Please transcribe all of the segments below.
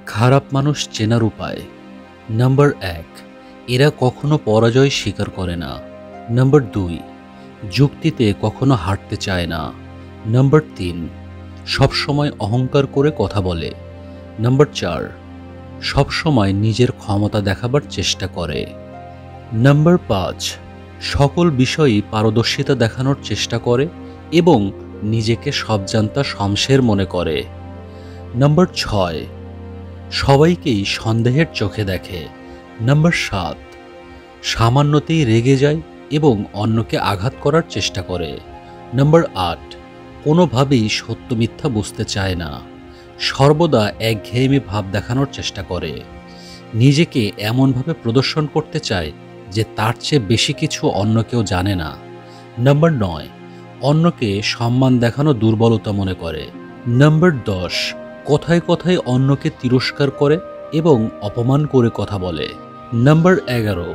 খারাপ মানুষ চেনার উপায়। নাম্বার ১, এরা কখনো পরাজয় স্বীকার করে না। নাম্বার ২, যুক্তিতে কখনো হারতে চায় না। নাম্বার ৩, সবসময় অহংকার করে কথা বলে। নাম্বার ৪, সবসময় নিজের ক্ষমতা দেখাবার চেষ্টা করে। নাম্বার ৫, সকল বিষয়েই পারদর্শিতা দেখানোর চেষ্টা করে এবং নিজেকে সবজান্তা শমশের মনে করে। নাম্বার ৬, সবাইকেই সন্দেহের চোখে দেখে। নাম্বার ৭, সামান্যতেই রেগে যায় এবং অন্যকে আঘাত করার চেষ্টা করে। নাম্বার ৮, কোনোভাবেই সত্য মিথ্যা বুঝতে চায় না, সর্বদা একঘেয়েমি ভাব দেখানোর চেষ্টা করে, নিজেকে এমনভাবে প্রদর্শন করতে চায় যে তার চেয়ে বেশি কিছু অন্য কেউ জানে না। নাম্বার ৯, অন্যকে সম্মান দেখানো দুর্বলতা মনে করে। নাম্বার ১০, কথায় কথায় অন্যকে তিরস্কার করে এবং অপমান করে কথা বলে। নাম্বার ১১,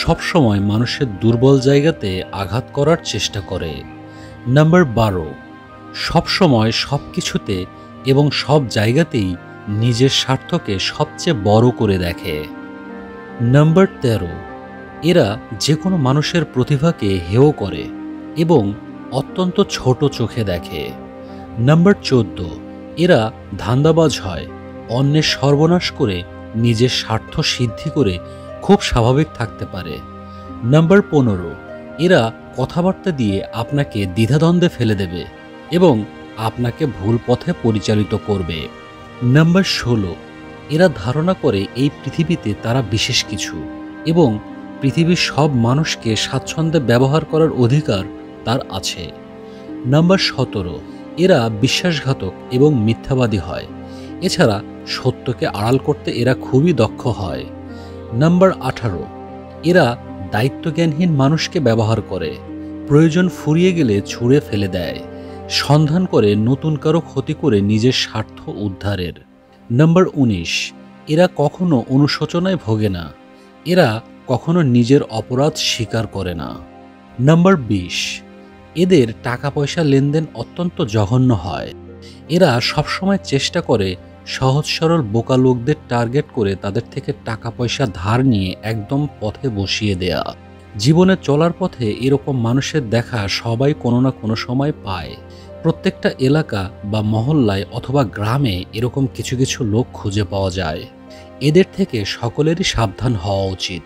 সবসময় মানুষের দুর্বল জায়গাতে আঘাত করার চেষ্টা করে। নাম্বার ১২, সবসময় সব কিছুতে এবং সব জায়গাতেই নিজের স্বার্থকে সবচেয়ে বড় করে দেখে। নাম্বার ১৩, এরা যে কোনো মানুষের প্রতিভাকে হেয় করে এবং অত্যন্ত ছোট চোখে দেখে। নাম্বার ১৪, এরা ধান্দাবাজ হয়, অন্যের সর্বনাশ করে নিজের স্বার্থ সিদ্ধি করে খুব স্বাভাবিক থাকতে পারে। নাম্বার ১৫, এরা কথাবার্তা দিয়ে আপনাকে দ্বিধাদ্বন্দ্বে ফেলে দেবে এবং আপনাকে ভুল পথে পরিচালিত করবে। নাম্বার ১৬, এরা ধারণা করে এই পৃথিবীতে তারা বিশেষ কিছু এবং পৃথিবীর সব মানুষকে স্বাচ্ছন্দ্যে ব্যবহার করার অধিকার তার আছে। নাম্বার ১৭, এরা বিশ্বাসঘাতক এবং মিথ্যাবাদী হয়। এছাড়া সত্যকে আড়াল করতে এরা খুবই দক্ষ হয়। নাম্বার ১৮, এরা দায়িত্বজ্ঞানহীন মানুষকে ব্যবহার করে, প্রয়োজন ফুরিয়ে গেলে ছুঁড়ে ফেলে দেয়, সন্ধান করে নতুন কারো ক্ষতি করে নিজের স্বার্থ উদ্ধারের। নাম্বার ১৯, এরা কখনো অনুশোচনায় ভোগে না, এরা কখনো নিজের অপরাধ স্বীকার করে না। নাম্বার ২০, এদের টাকা পয়সা লেনদেন অত্যন্ত জঘন্য হয়। এরা সবসময় চেষ্টা করে সহজ সরল বোকা লোকদের টার্গেট করে তাদের থেকে টাকা পয়সা ধার নিয়ে একদম পথে বসিয়ে দেয়া। জীবনে চলার পথে এরকম মানুষের দেখা সবাই কোনো না কোনো সময় পায়। প্রত্যেকটা এলাকা বা মহল্লায় অথবা গ্রামে এরকম কিছু কিছু লোক খুঁজে পাওয়া যায়। এদের থেকে সকলেরই সাবধান হওয়া উচিত।